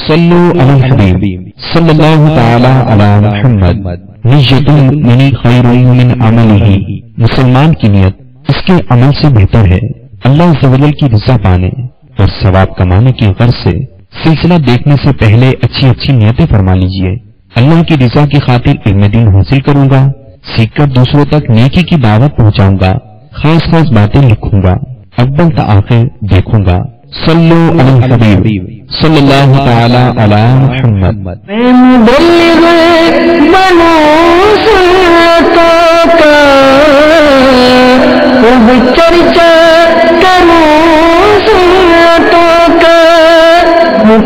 صلو علی الحبیب صلی اللہ تعالی علی محمد۔ نیت المؤمن خیر من عملہ، مسلمان کی نیت اس کے عمل سے بہتر ہے۔ اللہ عز و جل کی رضا پانے اور ثواب کمانے کی غرض سے سلسلہ دیکھنے سے پہلے اچھی اچھی نیتیں فرما لیجئے۔ اللہ کی رضا کی خاطر علم دین حاصل کروں گا، سیکھ کر دوسروں تک نیکی کی دعوت پہنچاؤں گا، خاص خاص باتیں لکھوں گا، اول تا آخر دیکھوں گا۔ صلو علی الحبیب صلی اللہ تعالی علی محمد۔ میں مبلغ بنو سنتوں کا خوب چرچا کروں سنتوں کا،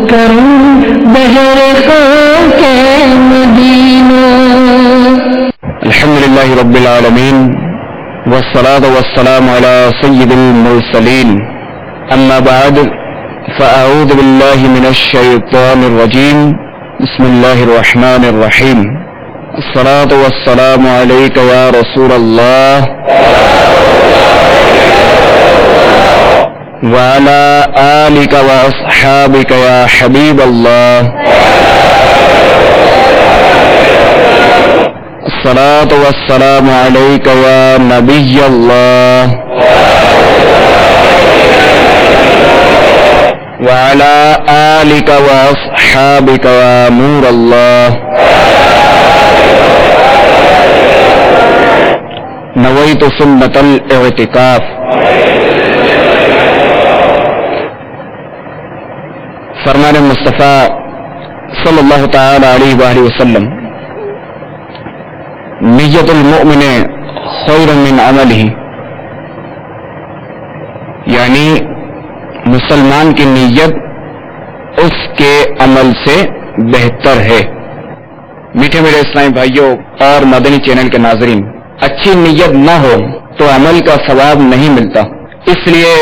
کروں بہر خاک مدینہ۔ الحمدللہ رب العالمین والصلاة والسلام على سید المرسلین، اما بعد فاعوذ باللہ من الشیطان الرجیم، بسم اللہ الرحمن الرحیم۔ الصلاة والسلام علیک یا رسول اللہ وعلى آلك وأصحابك يا حبيب الله، الصلاة والسلام عليك يا نبي الله وعلى آلك وأصحابك يا نور الله۔ نويت سنة الاعتكاف۔ فرمان مصطفیٰ صلی اللہ تعالی علیہ وآلہ وسلم، نیت المؤمن خیر من عملہ، یعنی مسلمان کی نیت اس کے عمل سے بہتر ہے۔ میٹھے میرے اسلامی بھائیوں اور مدنی چینل کے ناظرین، اچھی نیت نہ ہو تو عمل کا ثواب نہیں ملتا، اس لیے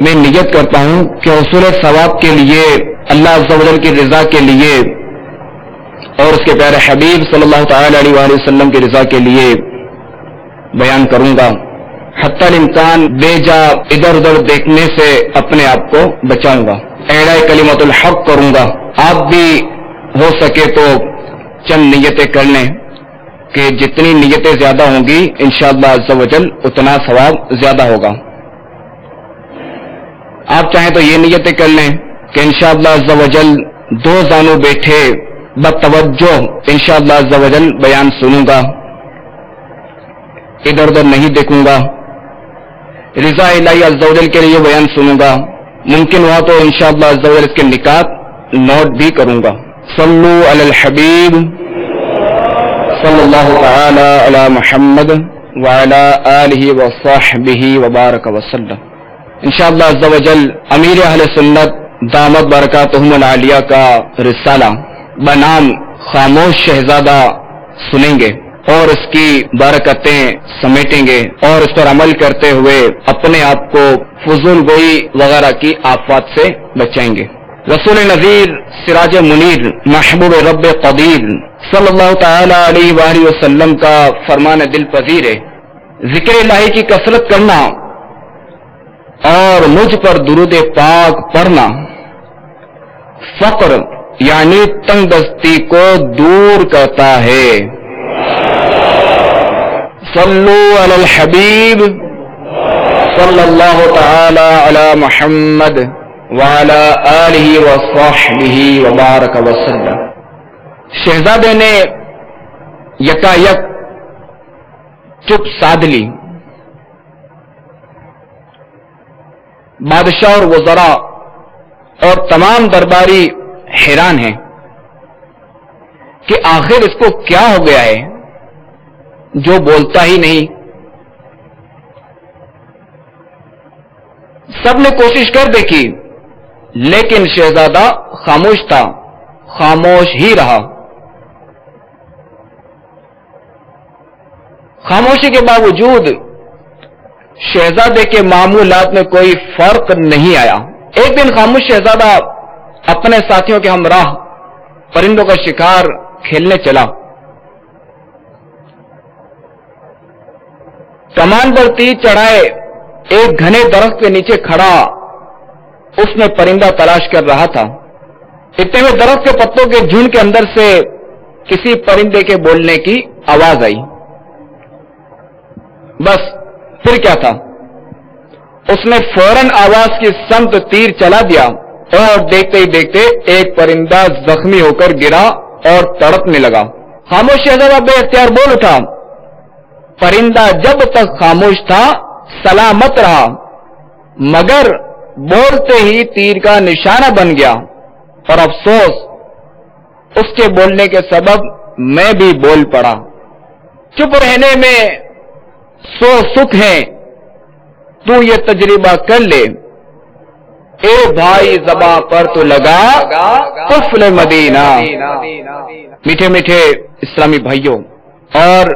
میں نیت کرتا ہوں کہ حصول ثواب کے لیے، اللہ عز و جل کی رضا کے لیے اور اس کے پیارے حبیب صلی اللہ تعالی علیہ وآلہ وسلم کی رضا کے لیے بیان کروں گا، حتی الامکان بے جا ادھر ادھر دیکھنے سے اپنے آپ کو بچاؤں گا، اعلاء کلمت الحق کروں گا۔ آپ بھی ہو سکے تو چند نیتیں کر لیں کہ جتنی نیتیں زیادہ ہوں گی انشاءاللہ عز و جل اتنا ثواب زیادہ ہوگا۔ آپ چاہیں تو یہ نیتیں کر لیں کہ انشاءاللہ عز و جل دو زانوں بیٹھے بتوجہ انشاءاللہ عز و جل بیان سنوں گا، ادھر ادھر نہیں دیکھوں گا، رضا الہی عز و جل کے لیے بیان سنوں گا، ممکن ہوا تو انشاءاللہ عز و جل اس کے نکات نوٹ بھی کروں گا۔ صلو علی الحبیب صلی اللہ تعالی علی محمد وعلی آلہ وصحبہ وبارک وسلم۔ انشاءاللہ عز و جل امیر اہل سنت دامت برکاتہم العالیہ کا رسالہ بنام خاموش شہزادہ سنیں گے اور اس کی برکتیں سمیٹیں گے اور اس پر عمل کرتے ہوئے اپنے آپ کو فضول گوئی وغیرہ کی آفات سے بچائیں گے۔ رسول نذیر، سراج منیر، محبوب رب قدیر صلی اللہ تعالی علیہ وآلہ وسلم کا فرمان دل پذیر ہے، ذکر الہی کی کثرت کرنا اور مجھ پر درود پاک پڑھنا فقر یعنی تنگ دستی کو دور کرتا ہے۔ صلو علی الحبیب صلی اللہ تعالی علی محمد وعلی آلہ وصحبہ وبارک وسلم۔ شہزادے نے یکایک چپ سادھ لی۔ بادشاہ اور وزراء اور تمام درباری حیران ہیں کہ آخر اس کو کیا ہو گیا ہے جو بولتا ہی نہیں۔ سب نے کوشش کر دیکھی لیکن شہزادہ خاموش تھا، خاموش ہی رہا۔ خاموشی کے باوجود شہزادے کے معمولات میں کوئی فرق نہیں آیا۔ ایک دن خاموش شہزادہ اپنے ساتھیوں کے ہمراہ پرندوں کا شکار کھیلنے چلا۔ کمان پر تیر چڑھائے ایک گھنے درخت کے نیچے کھڑا اس میں پرندہ تلاش کر رہا تھا۔ اتنے میں درخت کے پتوں کے جھنڈ کے اندر سے کسی پرندے کے بولنے کی آواز آئی. بس پھر کیا تھا، اس نے فوراً آواز کی سمت تیر چلا دیا اور دیکھتے ہی دیکھتے ایک پرندہ زخمی ہو کر گرا اور تڑپنے لگا. خاموش شہزادہ بے اختیار بول اٹھا. پرندہ جب تک خاموش تھا سلامت رہا، مگر بولتے ہی تیر کا نشانہ بن گیا، اور افسوس اس کے بولنے کے سبب میں بھی بول پڑا. چپ رہنے میں 100 سکھ ہیں، تو یہ تجربہ کر لے. اے بھائی زباں پر تو لگا قفل مدینہ. میٹھے میٹھے اسلامی بھائیوں اور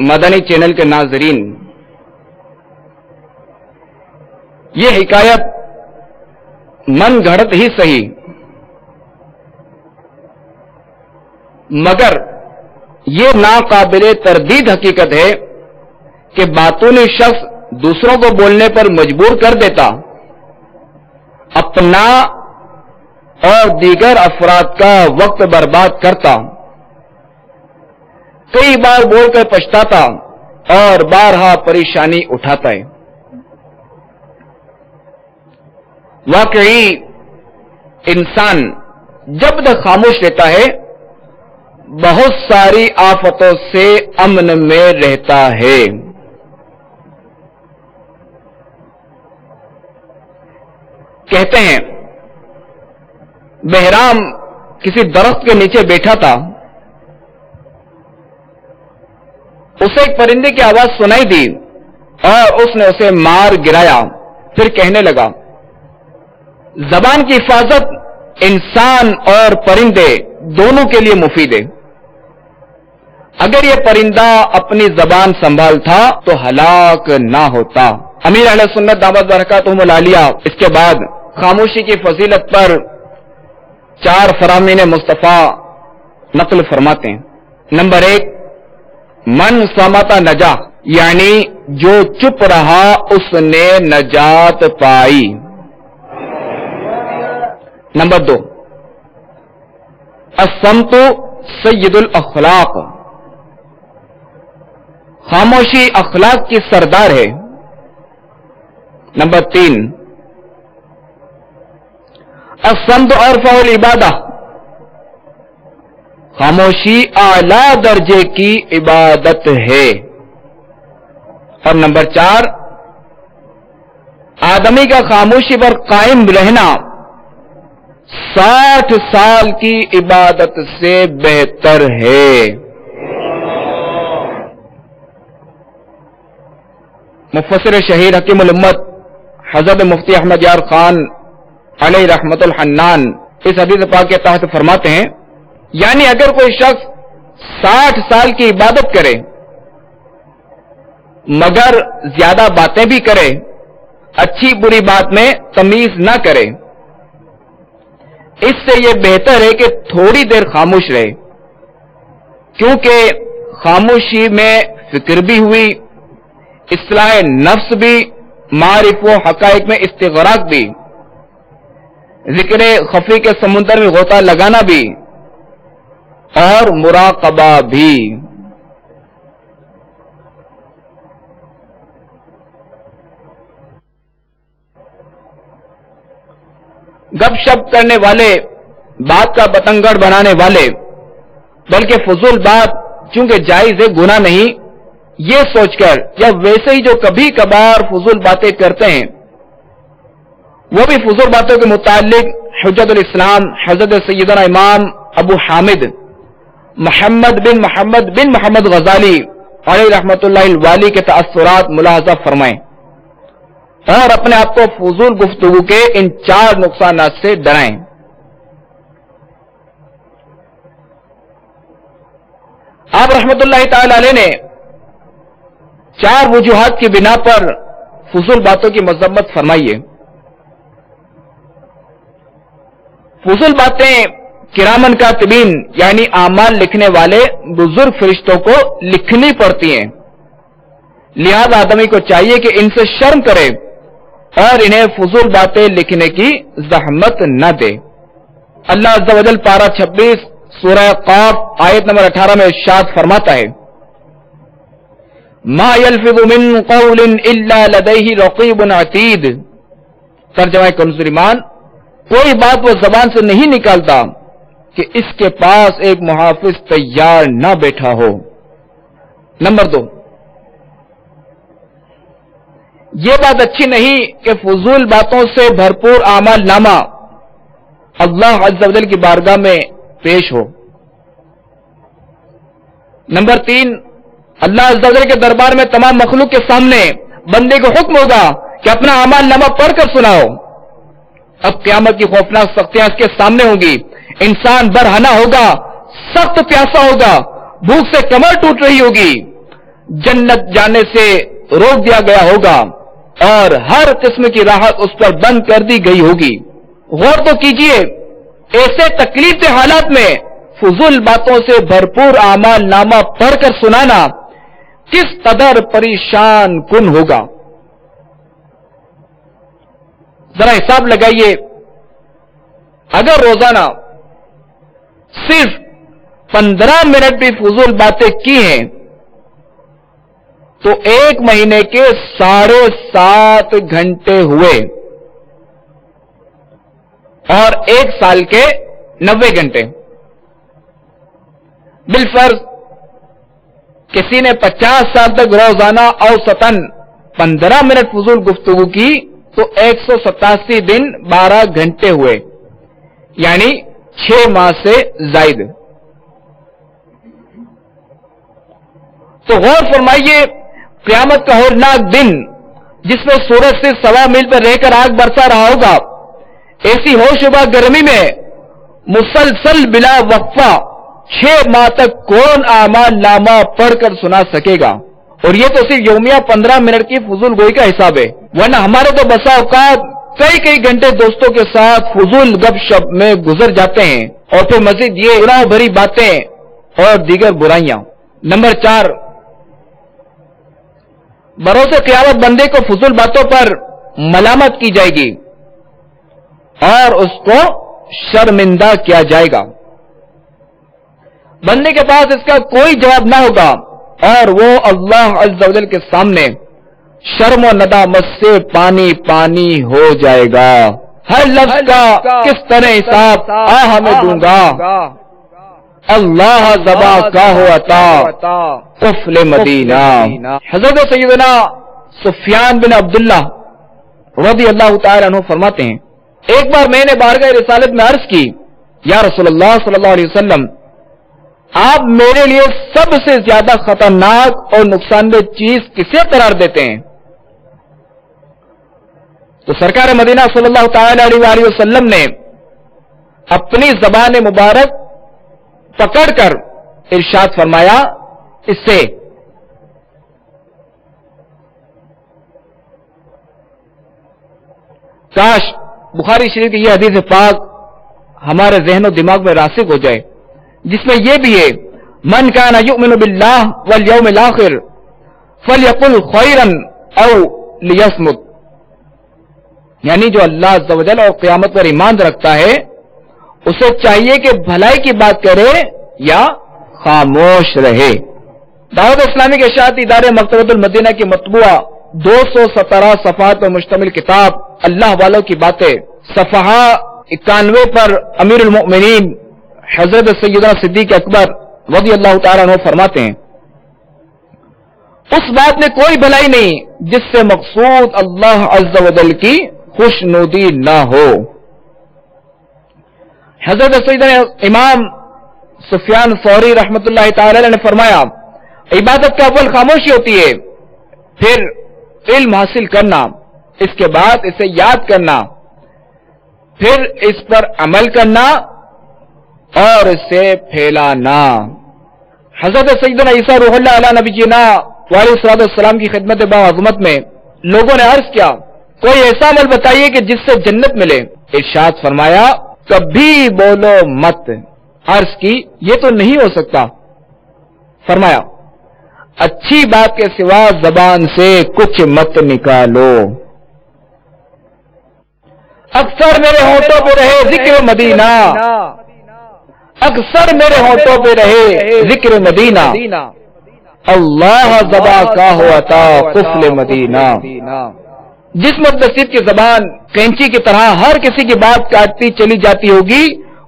مدنی چینل کے ناظرین، یہ حکایت من گھڑت ہی صحیح، مگر یہ ناقابل تردید حقیقت ہے کہ باطونی شخص دوسروں کو بولنے پر مجبور کر دیتا، اپنا اور دیگر افراد کا وقت برباد کرتا، کئی بار بول کر پچھتاتا اور بارہا پریشانی اٹھاتا ہے. واقعی انسان جب تک خاموش رہتا ہے بہت ساری آفتوں سے امن میں رہتا ہے. کہتے ہیں بہرام کسی درخت کے نیچے بیٹھا تھا، اسے ایک پرندے کی آواز سنائی دی اور اس نے اسے مار گرایا. پھر کہنے لگا زبان کی حفاظت انسان اور پرندے دونوں کے لیے مفید ہے. اگر یہ پرندہ اپنی زبان سنبھالتا تو ہلاک نہ ہوتا. امیر اہل سنت دعوت برکاتہم العالیہ اس کے بعد خاموشی کی فضیلت پر 4 فرامین مصطفیٰ نقل فرماتے ہیں. نمبر 1، من صمت نجا، یعنی جو چپ رہا اس نے نجات پائی. نمبر 2، الصمت سید الاخلاق، خاموشی اخلاق کی سردار ہے. نمبر 3، الصمت ارفع العبادہ، خاموشی اعلی درجے کی عبادت ہے. اور نمبر 4، آدمی کا خاموشی پر قائم رہنا 60 سال کی عبادت سے بہتر ہے. مفسر شہیر حکیم الامت حضرت مفتی احمد یار خان علیہ رحمت الحنان اس حدیث پاک کے تحت فرماتے ہیں، یعنی اگر کوئی شخص 60 سال کی عبادت کرے مگر زیادہ باتیں بھی کرے، اچھی بری بات میں تمیز نہ کرے، اس سے یہ بہتر ہے کہ تھوڑی دیر خاموش رہے، کیونکہ خاموشی میں فکر بھی ہوئی، اصلاح نفس بھی، معارف و حقائق میں استغراق بھی، ذکر خفی کے سمندر میں غوطہ لگانا بھی، اور مراقبہ بھی. گپ شپ کرنے والے، بات کا بتنگڑ بنانے والے، بلکہ فضول بات چونکہ جائز ہے گناہ نہیں، یہ سوچ کر یا ویسے ہی جو کبھی کبھار فضول باتیں کرتے ہیں وہ بھی فضول باتوں کے متعلق حجت الاسلام حضرت سیدنا امام ابو حامد محمد بن محمد غزالی علیہ رحمت اللہ الوالی کے تاثرات ملاحظہ فرمائیں اور اپنے آپ کو فضول گفتگو کے ان 4 نقصانات سے ڈرائیں. آپ رحمت اللہ تعالی علیہ نے 4 وجوہات کی بنا پر فضول باتوں کی مذمت فرمائی ہے. فضول باتیں کرامن کاتبین یعنی اعمال لکھنے والے بزرگ فرشتوں کو لکھنی پڑتی ہیں، لہذا آدمی کو چاہیے کہ ان سے شرم کرے اور انہیں فضول باتیں لکھنے کی زحمت نہ دے. اللہ عز و جل پارہ 26 سورہ قاف آیت نمبر 18 میں ارشاد فرماتا ہے ما یلفظ من قول الا لدیہ رقیب عتید. ترجمہ کنز ایمان، کوئی بات وہ زبان سے نہیں نکالتا کہ اس کے پاس ایک محافظ تیار نہ بیٹھا ہو. نمبر 2، یہ بات اچھی نہیں کہ فضول باتوں سے بھرپور اعمال نامہ اللہ عز و جل کی بارگاہ میں پیش ہو. نمبر 3، اللہ عز و جل کے دربار میں تمام مخلوق کے سامنے بندے کو حکم ہوگا کہ اپنا اعمال نامہ پڑھ کر سناؤ. اب قیامت کی خوفناک سختیاں اس کے سامنے ہوں گی. انسان برہنہ ہوگا، سخت پیاسا ہوگا، بھوک سے کمر ٹوٹ رہی ہوگی، جنت جانے سے روک دیا گیا ہوگا اور ہر قسم کی راحت اس پر بند کر دی گئی ہوگی. غور تو کیجئے، ایسے تکلیف کے حالات میں فضول باتوں سے بھرپور اعمال نامہ پڑھ کر سنانا کس قدر پریشان کن ہوگا. ذرا حساب لگائیے، اگر روزانہ صرف 15 منٹ بھی فضول باتیں کی ہیں تو 1 مہینے کے 7.5 گھنٹے ہوئے اور 1 سال کے 90 گھنٹے. بالفرض کسی نے 50 سال تک روزانہ اوسطاً 15 منٹ فضول گفتگو کی تو 187 دن 12 گھنٹے ہوئے، یعنی 6 ماہ سے زائد. تو غور فرمائیے، قیامت کا ہولناک دن جس میں سورج سے 1.25 میل پر رہ کر آگ برسا رہا ہوگا، ایسی ہوشبہ گرمی میں مسلسل بلا وقفہ 6 ماہ تک کون اعمال نامہ پڑھ کر سنا سکے گا؟ اور یہ تو صرف یومیہ 15 منٹ کی فضول گوئی کا حساب ہے، ورنہ ہمارے تو بسا اوقات کئی گھنٹے دوستوں کے ساتھ فضول گپ شپ میں گزر جاتے ہیں، اور پھر مزید یہ گناہ بھری باتیں اور دیگر برائیاں. نمبر 4، بروز قیامت بندے کو فضول باتوں پر ملامت کی جائے گی اور اس کو شرمندہ کیا جائے گا. بندے کے پاس اس کا کوئی جواب نہ ہوگا اور وہ اللہ عز و جل کے سامنے شرم و ندامت سے پانی پانی ہو جائے گا. ہر لفظ کا کس طرح حساب ہمیں دوں گا. اللہ زبا کا ہو عطا قفل مدینہ. حضرت سیدنا سفیان بن عبداللہ رضی اللہ تعالی عنہ فرماتے ہیں، ایک بار میں نے بارگاہ رسالت میں عرض کی، یا رسول اللہ صلی اللہ علیہ وسلم، آپ میرے لیے سب سے زیادہ خطرناک اور نقصان دہ چیز کسے قرار دیتے ہیں؟ تو سرکار مدینہ صلی اللہ تعالی علیہ وآلہ وسلم نے اپنی زبان مبارک پکڑ کر ارشاد فرمایا، اس سے کاش بخاری شریف کی یہ حدیث پاک ہمارے ذہن و دماغ میں راسخ ہو جائے، جس میں یہ بھی ہے، من کان یؤمن باللہ والیوم الاخر فلیقل خیرا او لیصمت. یعنی جو اللہ عز و جل اور قیامت پر ایمان رکھتا ہے اسے چاہیے کہ بھلائی کی بات کرے یا خاموش رہے. دعوت اسلامی کے اشاعتی ادارے مکتبۃ المدینہ کی مطبوعہ 217 صفحات پر مشتمل کتاب اللہ والوں کی باتیں صفحہ 91 پر امیر المؤمنین حضرت سیدنا صدیق اکبر رضی اللہ تعالیٰ عنہ فرماتے ہیں، اس بات میں کوئی بھلائی نہیں جس سے مقصود اللہ عز و جل کی خوشنودی نہ ہو. حضرت سیدنا امام سفیان ثوری رحمۃ اللہ تعالی علیہ نے فرمایا، عبادت کا اول خاموشی ہوتی ہے، پھر علم حاصل کرنا، اس کے بعد اسے یاد کرنا، پھر اس پر عمل کرنا اور اسے پھیلانا. حضرت سیدنا عیسیٰ روح اللہ علیہ نبی جینا علیہ الصلوۃ والسلام کی خدمت باعظمت میں لوگوں نے عرض کیا، کوئی ایسا عمل بتائیے کہ جس سے جنت ملے. ارشاد فرمایا، کبھی بولو مت. عرض کی، یہ تو نہیں ہو سکتا. فرمایا، اچھی بات کے سوا زبان سے کچھ مت نکالو. اکثر میرے ہونٹوں پہ رہے ذکر مدینہ، اکثر میرے ہونٹوں پہ رہے ذکر مدینہ، اللہ زبا کا ہوا تھا قفل مدینہ۔ جس مدثر کی زبان کینچی کی طرح ہر کسی کی بات کاٹتی چلی جاتی ہوگی،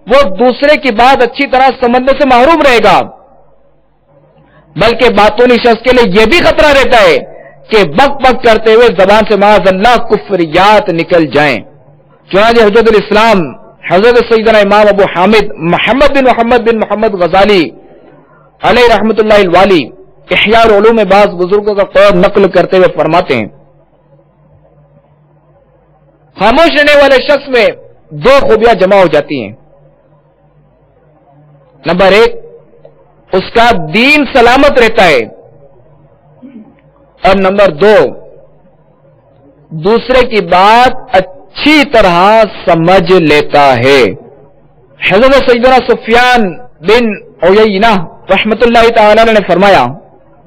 وہ دوسرے کی بات اچھی طرح سمجھنے سے محروم رہے گا، بلکہ باطنی شخص کے لیے یہ بھی خطرہ رہتا ہے کہ بک بک کرتے ہوئے زبان سے معاذ اللہ کفریات نکل جائیں۔ چنانچہ حجت الاسلام حضرت سیدنا امام ابو حامد محمد بن محمد غزالی علیہ رحمت اللہ الوالی احیاء العلوم میں بعض بزرگوں کا قول نقل کرتے ہوئے فرماتے ہیں، خاموش رہنے والے شخص میں دو خوبیاں جمع ہو جاتی ہیں۔ نمبر ایک، اس کا دین سلامت رہتا ہے، اور نمبر دو، دوسرے کی بات اچھی طرح سمجھ لیتا ہے۔ حضرت سیدنا سفیان بن عیینہ رحمت اللہ تعالی عنہ نے فرمایا،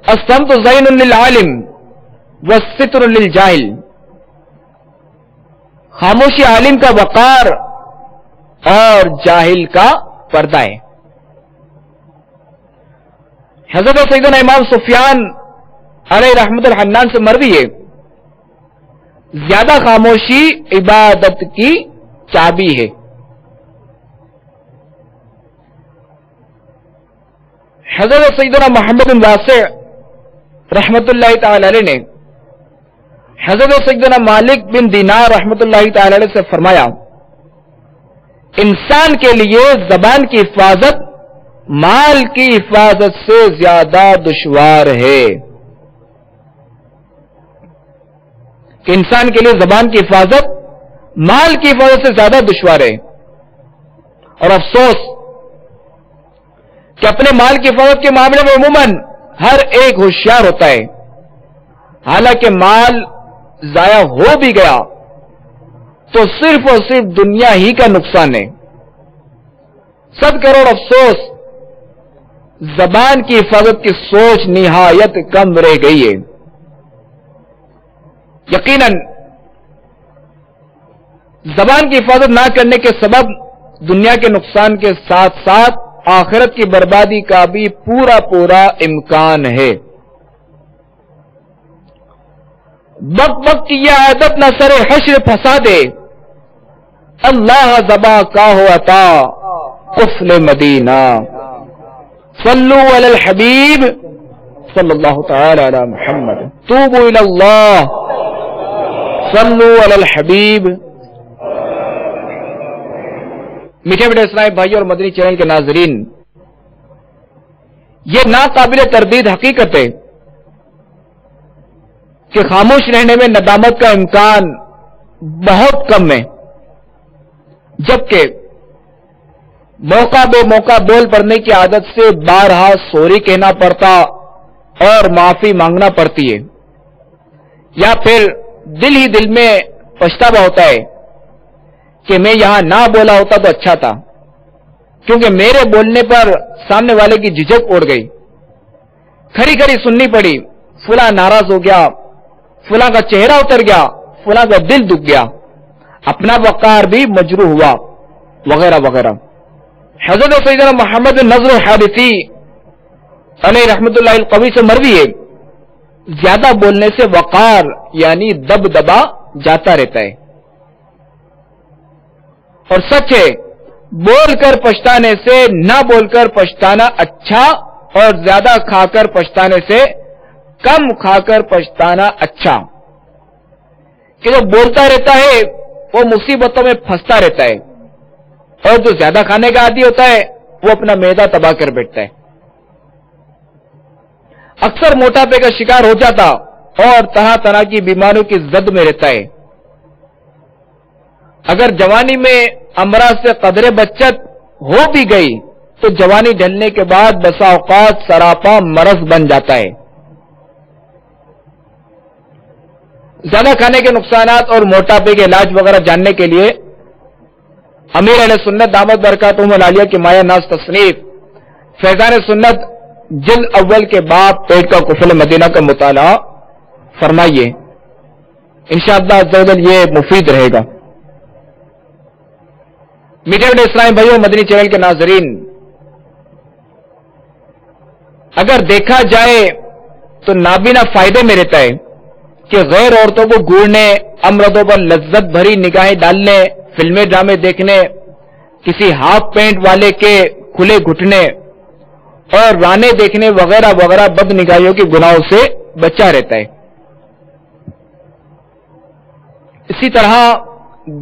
الصمت زین للعالم والستر للجاہل، خاموشی عالم کا وقار اور جاہل کا پردہ ہے۔ حضرت سیدنا امام سفیان علیہ رحمت الحنان سے مروی ہے، زیادہ خاموشی عبادت کی چابی ہے۔ حضرت سیدنا محمد بن واسع رحمت اللہ تعالی علیہ نے حضرت سیدنا مالک بن دینار رحمت اللہ تعالی علیہ سے فرمایا، انسان کے لیے زبان کی حفاظت مال کی حفاظت سے زیادہ دشوار ہے، کہ انسان کے لیے زبان کی حفاظت مال کی حفاظت سے زیادہ دشوار ہے۔ اور افسوس کہ اپنے مال کی حفاظت کے معاملے میں عموماً ہر ایک ہوشیار ہوتا ہے، حالانکہ مال ضائع ہو بھی گیا تو صرف اور صرف دنیا ہی کا نقصان ہے۔ 100 کروڑ افسوس، زبان کی حفاظت کی سوچ نہایت کم رہ گئی ہے۔ یقیناً زبان کی حفاظت نہ کرنے کے سبب دنیا کے نقصان کے ساتھ ساتھ آخرت کی بربادی کا بھی پورا امکان ہے۔ بک بک کی یہ عادت نہ سر حشر پھنسا دے، اللہ زبا کا ہو عطا قفل مدینہ۔ صلو علی الحبیب صلی اللہ تعالی علی محمد، توبوا الی اللہ، صلو علی الحبیب۔ میٹھے میٹھے اسلامی بھائی اور مدنی چینل کے ناظرین، یہ ناقابل تردید حقیقت ہے کہ خاموش رہنے میں ندامت کا امکان بہت کم ہے، جبکہ موقع بے موقع بول پڑنے کی عادت سے بارہا سوری کہنا پڑتا اور معافی مانگنا پڑتی ہے، یا پھر دل ہی دل میں پچھتاوا ہوتا ہے کہ میں یہاں نہ بولا ہوتا تو اچھا تھا، کیونکہ میرے بولنے پر سامنے والے کی جھجک اڑ گئی، کھڑی کھڑی سننی پڑی، فلاں ناراض ہو گیا، فلاں کا چہرہ اتر گیا، فلاں کا دل دکھ گیا، اپنا وقار بھی مجروح ہوا، وغیرہ وغیرہ۔ حضرت سیدنا محمد بن نضر الحارثی علیہ رحمت اللہ القوی سے مروی ہے، زیادہ بولنے سے وقار یعنی دبدبا جاتا رہتا ہے، اور سچ ہے بول کر پچھتانے سے نہ بول کر پچھتانا اچھا، اور زیادہ کھا کر پچھتانے سے کم کھا کر پچھتانا اچھا، کہ جو بولتا رہتا ہے وہ مصیبتوں میں پھنستا رہتا ہے، اور جو زیادہ کھانے کا عادی ہوتا ہے وہ اپنا معدہ تباہ کر بیٹھتا ہے، اکثر موٹاپے کا شکار ہو جاتا اور طرح طرح کی بیماریوں کی زد میں رہتا ہے۔ اگر جوانی میں امراض سے قدرے بچت ہو بھی گئی تو جوانی ڈھلنے کے بعد بسا اوقات سراپا مرض بن جاتا ہے۔ زیادہ کھانے کے نقصانات اور موٹاپے کے علاج وغیرہ جاننے کے لیے امیر اہل سنت دامت برکاتہم العالیہ کی مایہ ناز تصنیف فیضان سنت جلد اول کے باب پیٹ کا قفل مدینہ کا مطالعہ فرمائیے، انشاءاللہ عز و جل یہ مفید رہے گا۔ میٹھے میٹھے اسلامی بھائیوں، مدنی چینل کے ناظرین، اگر دیکھا جائے تو نابینا فائدے میں رہتا ہے کہ غیر عورتوں کو گھورنے، امردوں پر لذت بھری نگاہیں ڈالنے، فلمیں ڈرامے دیکھنے، کسی ہاف پینٹ والے کے کھلے گھٹنے اور رانے دیکھنے وغیرہ وغیرہ بد نگاہیوں کے گناہوں سے بچا رہتا ہے۔ اسی طرح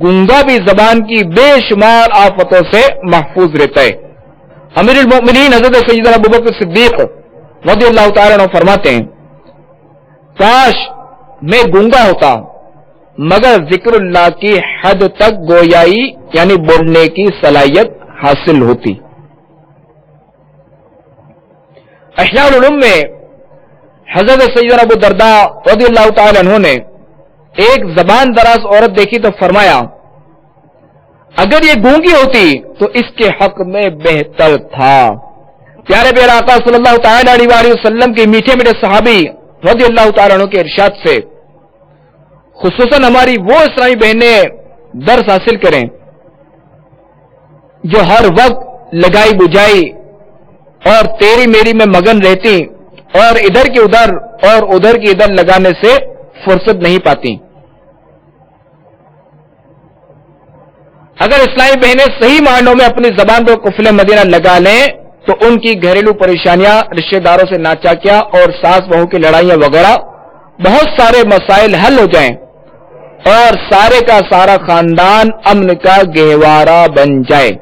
گونگا بھی زبان کی بے شمار آفتوں سے محفوظ رہتا ہے۔ امیر المؤمنین حضرت سیدنا ابوبکر صدیق رضی اللہ تعالیٰ عنہ فرماتے ہیں، کاش میں گونگا ہوتا مگر ذکر اللہ کی حد تک گویائی یعنی بولنے کی صلاحیت حاصل ہوتی۔ احیاء العلوم میں حضرت سیدنا ابو درداء رضی اللہ تعالی عنہ نے ایک زبان دراز عورت دیکھی تو فرمایا، اگر یہ گونگی ہوتی تو اس کے حق میں بہتر تھا۔ پیارے پیارے آقا صلی اللہ تعالی علیہ وآلہ وسلم کے میٹھے میٹھے صحابی رضی اللہ تعالی عنہ کے ارشاد سے خصوصاً ہماری وہ اسلامی بہنیں درس حاصل کریں جو ہر وقت لگائی بجائی اور تیری میری میں مگن رہتی اور ادھر کی ادھر اور ادھر کی ادھر لگانے سے فرصت نہیں پاتی۔ اگر اسلامی بہنیں صحیح معنوں میں اپنی زبان کو قفل مدینہ لگا لیں تو ان کی گھریلو پریشانیاں، رشتہ داروں سے ناچاکیاں اور ساس بہو کی لڑائیاں وغیرہ بہت سارے مسائل حل ہو جائیں اور سارے کا سارا خاندان امن کا گہوارہ بن جائے،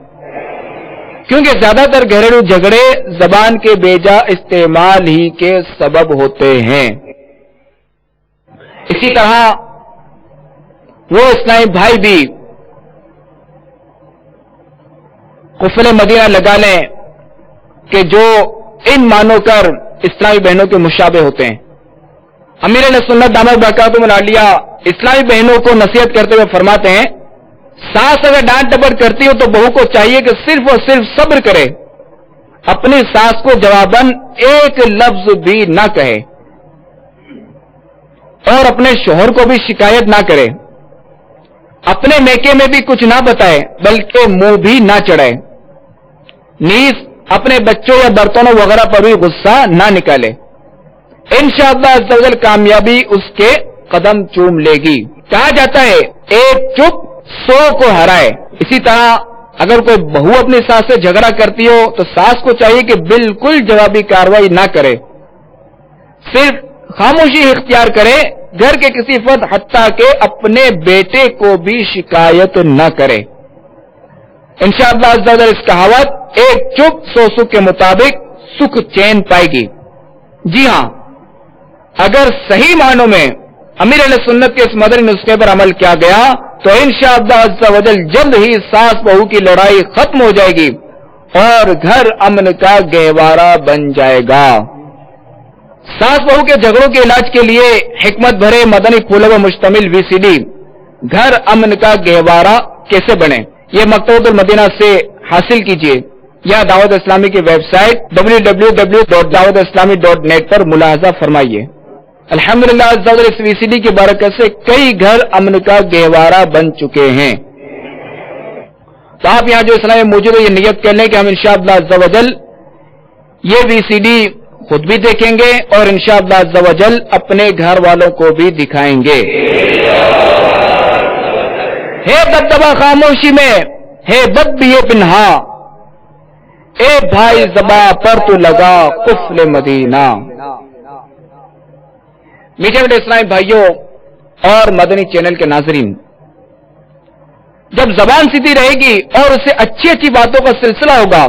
کیونکہ زیادہ تر گھریلو جھگڑے زبان کے بیجا استعمال ہی کے سبب ہوتے ہیں۔ اسی طرح وہ اسلامی بھائی بھی قفل مدینہ لگا لیں کہ جو ان مانو کر اسلامی بہنوں کے مشابہ ہوتے ہیں۔ امیر علیہ سنت دامت برکاتہم العالیہ اسلامی بہنوں کو نصیحت کرتے ہوئے فرماتے ہیں، ساس اگر ڈانٹ ڈپٹ کرتی ہو تو بہو کو چاہیے کہ صرف اور صرف صبر کرے، اپنی ساس کو جواباً ایک لفظ بھی نہ کہے اور اپنے شوہر کو بھی شکایت نہ کرے، اپنے میکے میں بھی کچھ نہ بتائے بلکہ منہ بھی نہ چڑھائے، نیز اپنے بچوں یا برتنوں وغیرہ پر بھی غصہ نہ نکالے۔ انشاءاللہ عز و جل کامیابی اس کے قدم چوم لے گی۔ کہا جاتا ہے ایک چپ 100 کو ہرائے۔ اسی طرح اگر کوئی بہو اپنی ساس سے جھگڑا کرتی ہو تو ساس کو چاہیے کہ بالکل جوابی کارروائی نہ کرے، صرف خاموشی اختیار کرے، گھر کے کسی فرد حتیٰ کہ اپنے بیٹے کو بھی شکایت نہ کرے۔ انشاءاللہ عز و جل اس کہاوت ایک چپ 100 سکھ کے مطابق سکھ چین پائے گی۔ جی ہاں، اگر صحیح معنوں میں امیر علیہ سنت کے اس مدنی نسخے پر عمل کیا گیا تو انشاءاللہ عز و جل جلد ہی ساس بہو کی لڑائی ختم ہو جائے گی اور گھر امن کا گہوارہ بن جائے گا۔ ساس بہو کے جھگڑوں کے علاج کے لیے حکمت بھرے مدنی پھولوں پر مشتمل VCD گھر امن کا گہوارہ کیسے بنے، یہ مکتبۃ المدینہ سے حاصل کیجیے یا دعوت اسلامی کی ویب سائٹ www.dawatIslami.net پر ملاحظہ فرمائیے۔ الحمدللہ عز و جل اس VCD کی برکت سے کئی گھر امن کا گہوارہ بن چکے ہیں۔ تو آپ یہاں جو اسلام میں موجود ہے یہ نیت کر لیں کہ ہم انشاءاللہ عز و جل یہ VCD خود بھی دیکھیں گے اور انشاءاللہ عز و جل اپنے گھر والوں کو بھی دکھائیں گے۔ ہے دبدبہ خاموشی میں، ہے بد بھی ہے پنہا، اے بھائی زباں پر تو لگا قفل مدینہ۔ میٹھے میٹھے اسلامی بھائیوں اور مدنی چینل کے ناظرین، جب زبان سیدھی رہے گی اور اسے اچھی اچھی باتوں کا سلسلہ ہوگا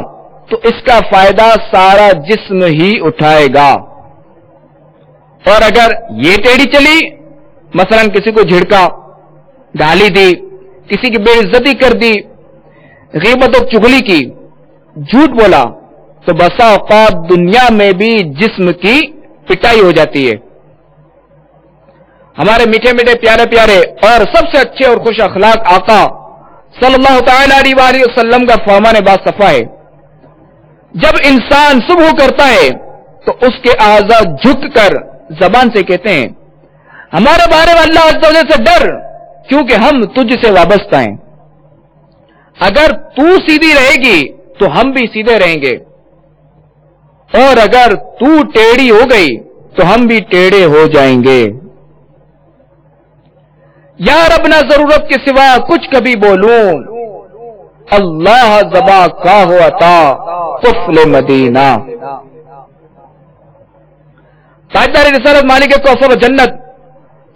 تو اس کا فائدہ سارا جسم ہی اٹھائے گا، اور اگر یہ ٹیڑھی چلی، مثلا کسی کو جھڑکا، گالی دی، کسی کی بے عزتی کر دی، غیبت و چغلی کی، جھوٹ بولا، تو بسا اوقات دنیا میں بھی جسم کی پٹائی ہو جاتی ہے۔ ہمارے میٹھے میٹھے پیارے پیارے اور سب سے اچھے اور خوش اخلاق آقا صلی اللہ تعالی علیہ وآلہ وسلم کا فرمان باصفا ہے، جب انسان صبح کرتا ہے تو اس کے اعضاء جھک کر زبان سے کہتے ہیں، ہمارے بارے میں اللہ عز و جل سے ڈر کیونکہ ہم تجھ سے وابستہ ہیں۔ اگر تو سیدھی رہے گی تو ہم بھی سیدھے رہیں گے، اور اگر تو ٹیڑھی ہو گئی تو ہم بھی ٹیڑھے ہو جائیں گے۔ یا رب نہ ضرورت کے سوا کچھ کبھی بولوں، اللہ زبا کا ہو عطا قفل مدینہ۔ تاجدار رسالت مالک کوثر و جنت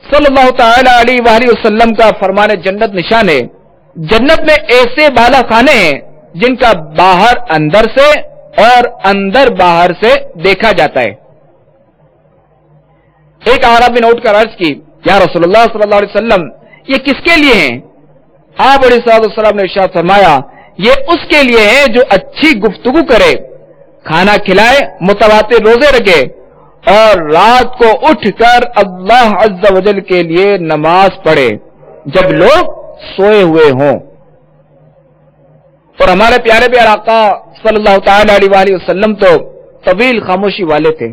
صلی اللہ تعالی علیہ وآلہ وسلم کا فرمان جنت نشان ہے، جنت میں ایسے بالا خانے ہیں جن کا باہر اندر سے اور اندر باہر سے دیکھا جاتا ہے۔ ایک اعرابی نے اٹھ کر عرض کی، یا رسول اللہ صلی اللہ علیہ وسلم یہ کس کے لیے ہیں؟ آپ علیہ الصلوۃ والسلام نے ارشاد فرمایا، یہ اس کے لیے ہیں جو اچھی گفتگو کرے، کھانا کھلائے، متواتر روزے رکھے، اور رات کو اٹھ کر اللہ عز و جل کے لیے نماز پڑھے جب لوگ سوئے ہوئے ہوں۔ اور ہمارے پیارے پیارے آقا صلی اللہ تعالی علیہ وآلہ وسلم تو طویل خاموشی والے تھے۔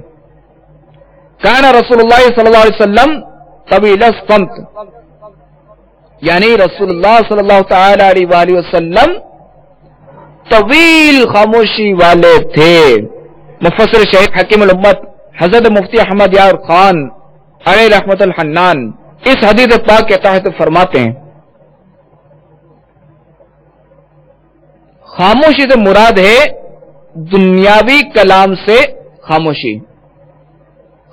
کان رسول اللہ صلی اللہ علیہ وسلم طویل الصمت، یعنی رسول اللہ صلی اللہ تعالی علیہ وآلہ وسلم طویل خاموشی والے تھے۔ مفسر شیخ حکیم الامت حضرت مفتی احمد یار خان علیہ رحمت الحنان اس حدیث پاک کے تحت فرماتے ہیں، خاموشی سے مراد ہے دنیاوی کلام سے خاموشی۔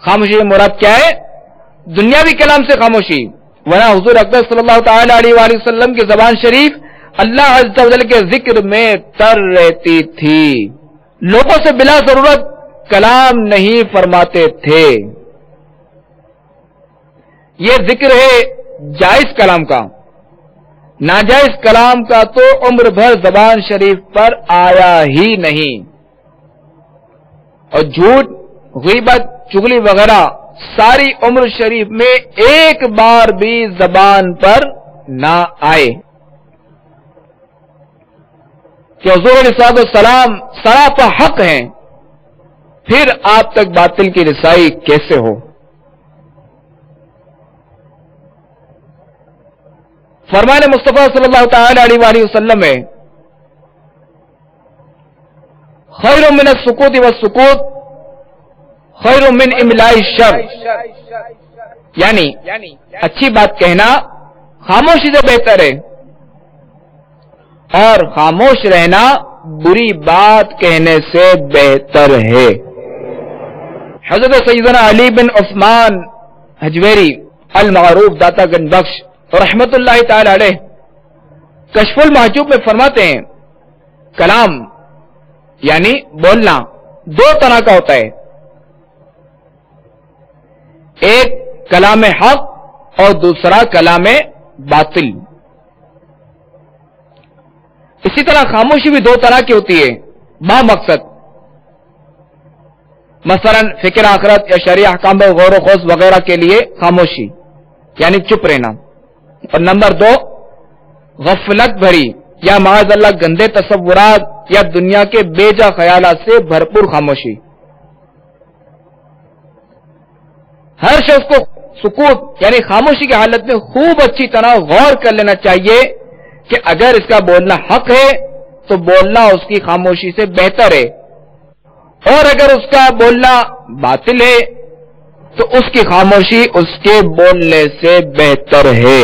خاموشی سے مراد کیا ہے؟ دنیاوی کلام سے خاموشی، ورنہ حضور اقدس صلی اللہ تعالی علیہ وآلہ وسلم کی زبان شریف اللہ عز و جل کے ذکر میں تر رہتی تھی، لوگوں سے بلا ضرورت کلام نہیں فرماتے تھے۔ یہ ذکر ہے جائز کلام کا، ناجائز کلام کا تو عمر بھر زبان شریف پر آیا ہی نہیں، اور جھوٹ، غیبت، چغلی وغیرہ ساری عمر شریف میں ایک بار بھی زبان پر نہ آئے کہ حضور علیہ السلام سراپا حق ہیں، پھر آپ تک باطل کی رسائی کیسے ہو؟ فرمان مصطفیٰ صلی اللہ تعالی علیہ وآلہ وسلم میں خیر من السکوت والسکوت خیر من املاء الشر، یعنی اچھی بات کہنا خاموشی سے بہتر ہے، اور خاموش رہنا بری بات کہنے سے بہتر ہے۔ حضرت سیدنا علی بن عثمان حجویری المعروف داتا گنج بخش رحمت اللہ تعالی علیہ کشف المحجوب میں فرماتے ہیں، کلام یعنی بولنا دو طرح کا ہوتا ہے، ایک کلام حق اور دوسرا کلام باطل۔ اسی طرح خاموشی بھی دو طرح کی ہوتی ہے، با مقصد، مثلا فکر آخرت یا شرعی احکام پر غور و خوض وغیرہ کے لیے خاموشی یعنی چپ رہنا، اور نمبر دو غفلت بھری یا معاذ اللہ گندے تصورات یا دنیا کے بے جا خیالات سے بھرپور خاموشی۔ ہر شخص کو سکوت یعنی خاموشی کی حالت میں خوب اچھی طرح غور کر لینا چاہیے کہ اگر اس کا بولنا حق ہے تو بولنا اس کی خاموشی سے بہتر ہے، اور اگر اس کا بولنا باطل ہے تو اس کی خاموشی اس کے بولنے سے بہتر ہے۔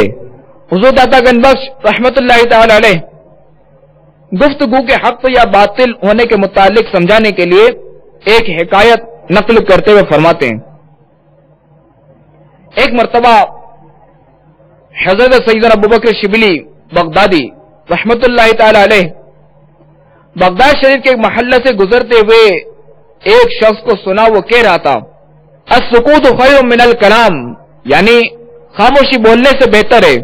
حضور داتا گنج بخش رحمت اللہ تعالی علیہ گفتگو کے حق یا باطل ہونے کے متعلق سمجھانے کے لیے ایک حکایت نقل کرتے ہوئے فرماتے ہیں، ایک مرتبہ حضرت سیدنا ابوبکر شبلی بغدادی رحمت اللہ تعالی علیہ بغداد شریف کے ایک محلہ سے گزرتے ہوئے ایک شخص کو سنا، وہ کہہ رہا تھا السکوت خیر من الکلام، یعنی خاموشی بولنے سے بہتر ہے۔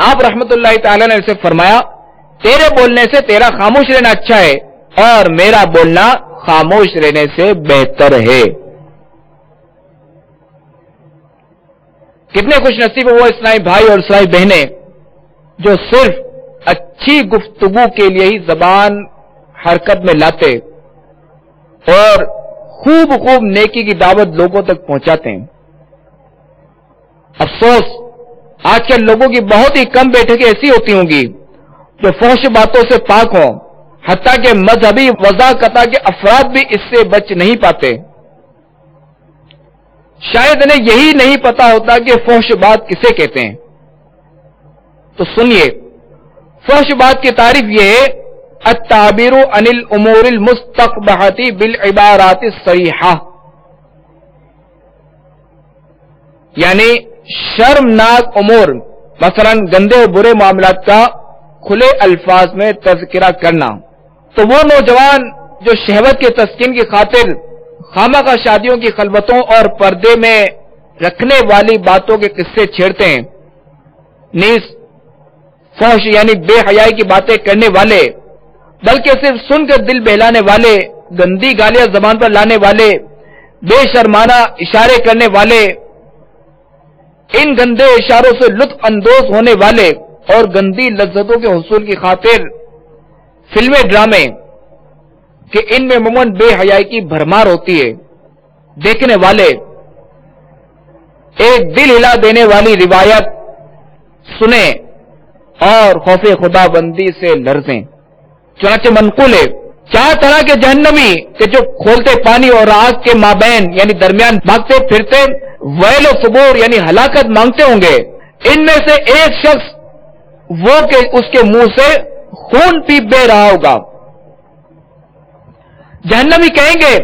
آپ رحمت اللہ تعالی نے اسے فرمایا، تیرے بولنے سے تیرا خاموش رہنا اچھا ہے اور میرا بولنا خاموش رہنے سے بہتر ہے۔ کتنے خوش نصیب وہ اسلامی بھائی اور اسلامی بہنیں جو صرف اچھی گفتگو کے لیے ہی زبان حرکت میں لاتے اور خوب نیکی کی دعوت لوگوں تک پہنچاتے ہیں۔ افسوس آج کل لوگوں کی بہت ہی کم بیٹھکیں ایسی ہوتی ہوں گی جو فحش باتوں سے پاک ہوں، حتیٰ کہ مذہبی وضاقتہ کے افراد بھی اس سے بچ نہیں پاتے۔ شاید انہیں یہی نہیں پتا ہوتا کہ فحش بات کسے کہتے ہیں۔ تو سنیے، فحش بات کی تعریف یہ ہے التعبیر عن الامور المستقبحۃ بالعبارات الصریحہ، یعنی شرمناک امور، مثلا گندے اور برے معاملات کا کھلے الفاظ میں تذکرہ کرنا۔ تو وہ نوجوان جو شہوت کے تسکین کی خاطر خامخواہ شادیوں کی خلوتوں اور پردے میں رکھنے والی باتوں کے قصے چھیڑتے ہیں، نیز فحش یعنی بے حیائی کی باتیں کرنے والے، بلکہ صرف سن کر دل بہلانے والے، گندی گالیاں زبان پر لانے والے، بے شرمانہ اشارے کرنے والے، ان گندے اشاروں سے لطف اندوز ہونے والے اور گندی لذتوں کے حصول کی خاطر فلمیں ڈرامے کہ ان میں عموماً بے حیائی کی بھرمار ہوتی ہے، دیکھنے والے ایک دل ہلا دینے والی روایت سنیں اور خوف خدا بندی سے لرزیں۔ چنانچہ منقول ہے 4 طرح کے جہنمی کہ جو کھولتے پانی اور آگ کے مابین یعنی درمیان بھاگتے پھرتے ویل و ثبور یعنی ہلاکت مانگتے ہوں گے، ان میں سے ایک شخص وہ کہ اس کے منہ سے خون پیپ بہ رہا ہوگا۔ جہنمی کہیں گے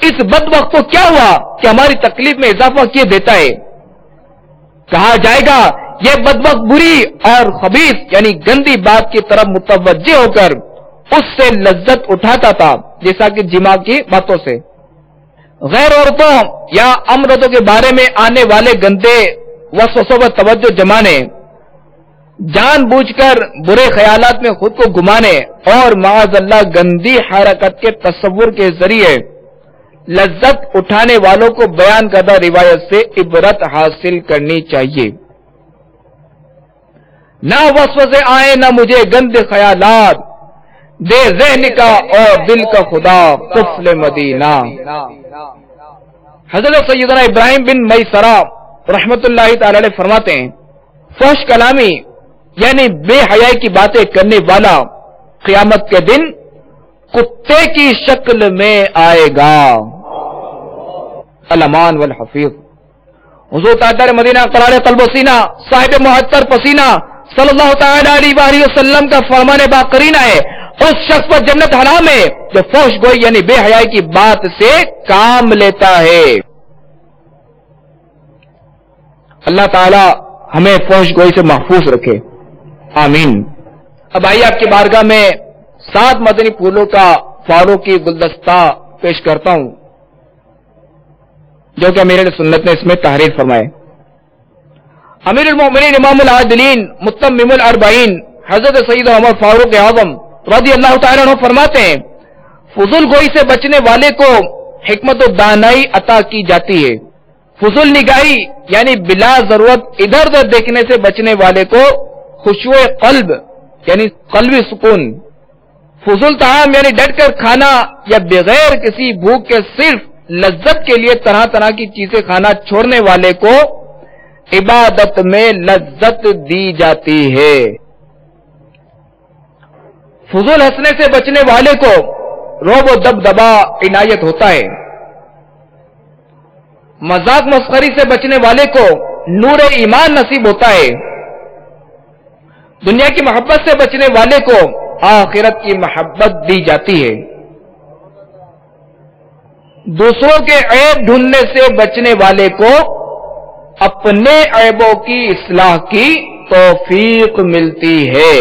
اس بدبخت کو کیا ہوا کہ ہماری تکلیف میں اضافہ کیے دیتا ہے؟ کہا جائے گا یہ بدبخت بری اور خبیث یعنی گندی بات کی طرف متوجہ ہو کر اس سے لذت اٹھاتا تھا، جیسا کہ جماع کی باتوں سے۔ غیر عورتوں یا امرتوں کے بارے میں آنے والے گندے وسوسوں پر توجہ جمانے، جان بوجھ کر برے خیالات میں خود کو گمانے اور معاذ اللہ گندی حرکت کے تصور کے ذریعے لذت اٹھانے والوں کو بیان کردہ روایت سے عبرت حاصل کرنی چاہیے۔ نہ وسوسے آئے نہ مجھے گندے خیالات، دے ذہن کا اور دل کا خدا قفل مدینہ۔ حضرت سیدنا ابراہیم بن میسرہ رحمت اللہ تعالی علیہ فرماتے ہیں فحش کلامی یعنی بے حیائی کی باتیں کرنے والا قیامت کے دن کتے کی شکل میں آئے گا۔ الامان والحفیظ۔ حضور تاجدار مدینہ قرار قلب و سینہ صاحب محتر پسینہ صلی اللہ تعالی علیہ وآلہ وسلم کا فرمان باقرینہ ہے اس شخص پر جنت حرام ہے جو فحش گوئی یعنی بے حیائی کی بات سے کام لیتا ہے۔ اللہ تعالی ہمیں فحش گوئی سے محفوظ رکھے، آمین۔ اب آئیے آپ کی بارگاہ میں 7 مدنی پھولوں کا فاروقی گلدستہ پیش کرتا ہوں جو کہ امیر سنت نے اس میں تحریر فرمائے۔ امیر المؤمنین امام العادلین متمم الاربعین حضرت سید عمر فاروق اعظم رضی اللہ تعالیٰ عنہ فرماتے ہیں فضول گوئی سے بچنے والے کو حکمت و دانائی عطا کی جاتی ہے۔ فضول نگاہی یعنی بلا ضرورت ادھر ادھر دیکھنے سے بچنے والے کو خشوع قلب یعنی قلبی سکون، فضول طعام یعنی ڈٹ کر کھانا یا بغیر کسی بھوک کے صرف لذت کے لیے طرح طرح کی چیزیں کھانا چھوڑنے والے کو عبادت میں لذت دی جاتی ہے۔ فضول ہنسنے سے بچنے والے کو روب و دبدبا عنایت ہوتا ہے۔ مذاق مسخری سے بچنے والے کو نور ایمان نصیب ہوتا ہے۔ دنیا کی محبت سے بچنے والے کو آخرت کی محبت دی جاتی ہے۔ دوسروں کے عیب ڈھونڈنے سے بچنے والے کو اپنے عیبوں کی اصلاح کی توفیق ملتی ہے۔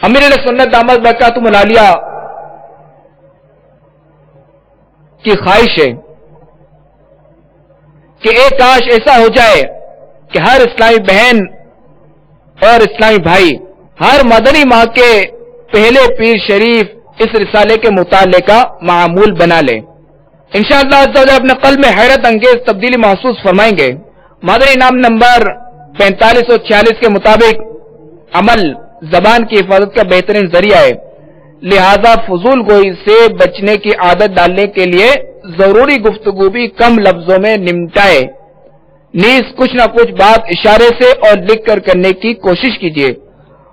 امیر سنت دامت برکاتہ العالیہ کی خواہش ہے کہ ایک کاش ایسا ہو جائے کہ ہر اسلامی بہن اور اسلامی بھائی ہر مدنی ماہ کے پہلے پیر شریف اس رسالے کے مطالعے کا معمول بنا لیں۔ انشاءاللہ عز و جل اپنے قلب میں حیرت انگیز تبدیلی محسوس فرمائیں گے۔ مدنی انعام نمبر 4546 کے مطابق عمل زبان کی حفاظت کا بہترین ذریعہ ہے، لہذا فضول گوئی سے بچنے کی عادت ڈالنے کے لیے ضروری گفتگو بھی کم لفظوں میں نمٹائے، نیز کچھ نہ کچھ بات اشارے سے اور لکھ کر کرنے کی کوشش کیجیے،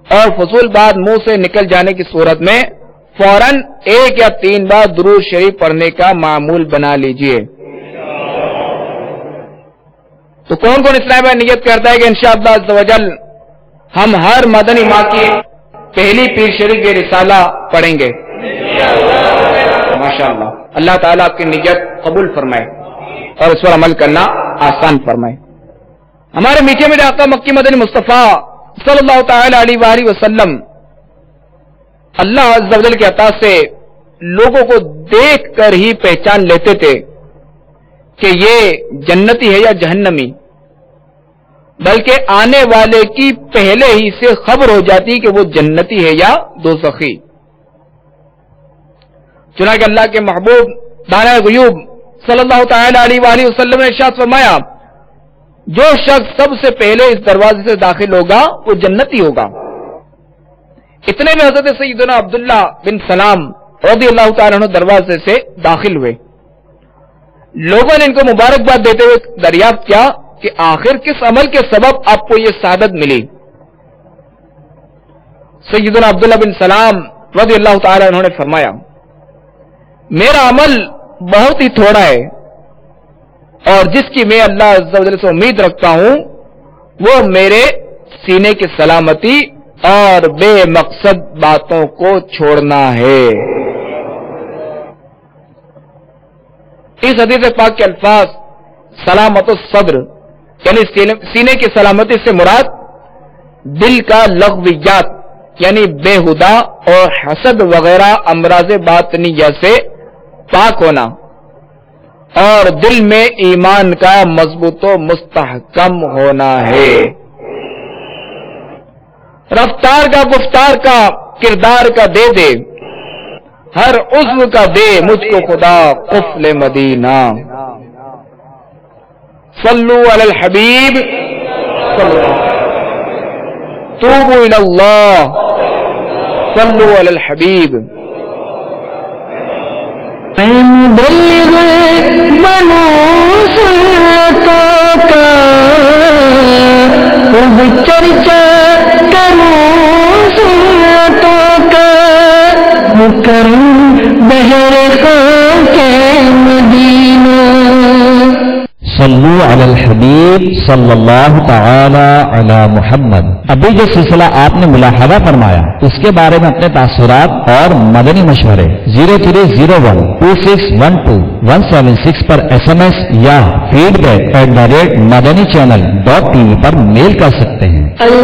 اور فضول بات منہ سے نکل جانے کی صورت میں فوراً 1 یا 3 بار درود شریف پڑھنے کا معمول بنا لیجیے۔ تو کون کون اسلام میں نیت کرتا ہے کہ انشاءاللہ عز و جل ہم ہر مدنی ماہ کی پہلی پیر شریف یہ رسالہ پڑھیں گے؟ ماشاءاللہ، اللہ تعالیٰ آپ کی نیت قبول فرمائے اور اس پر عمل کرنا آسان فرمائے۔ ہمارے میٹھے میٹھے آقا مکی مدنی مصطفیٰ صلی اللہ تعالی علیہ وآلہ وسلم اللہ عز و جل کے عطا سے لوگوں کو دیکھ کر ہی پہچان لیتے تھے کہ یہ جنتی ہے یا جہنمی، بلکہ آنے والے کی پہلے ہی سے خبر ہو جاتی کہ وہ جنتی ہے یا دوزخی۔ چنانچہ اللہ کے محبوب دانا غیوب صلی اللہ تعالی علیہ وآلہ وسلم نے ارشاد فرمایا، جو شخص سب سے پہلے اس دروازے سے داخل ہوگا وہ جنتی ہوگا۔ اتنے میں حضرت سیدنا عبداللہ بن سلام رضی اللہ تعالیٰ عنہ دروازے سے داخل ہوئے۔ لوگوں نے ان کو مبارکباد دیتے ہوئے دریافت کیا کہ آخر کس عمل کے سبب آپ کو یہ سعادت ملی؟ سیدنا عبداللہ بن سلام رضی اللہ تعالیٰ عنہ نے فرمایا، میرا عمل بہت ہی تھوڑا ہے، اور جس کی میں اللہ عز و جل سے امید رکھتا ہوں وہ میرے سینے کی سلامتی اور بے مقصد باتوں کو چھوڑنا ہے۔ اس حدیث پاک کے الفاظ سلامت الصدر یعنی سینے کی سلامتی سے مراد دل کا لغویات یعنی بےہودہ اور حسد وغیرہ امراض باطنیہ سے پاک ہونا، اور دل میں ایمان کا مضبوط و مستحکم ہونا ہے۔ رفتار کا، گفتار کا، کردار کا دے دے، ہر عضو کا دے مجھ کو خدا قفل مدینہ۔ صلو علی الحبیب توبوا الی اللہ، صلو علی الحبیب۔ مبلغ بنو سنتوں کا خوب چرچا کروں سنتوں کا، مکرم بہر خاں کے مدینہ۔ صلو علی الحبیب صلی اللہ تعالی علی محمد۔ ابھی جو سلسلہ آپ نے ملاحظہ فرمایا اس کے بارے میں اپنے تاثرات اور مدنی مشورے 03012612 پر SMS یا feedback@madanichannel.tv پر میل کر سکتے ہیں۔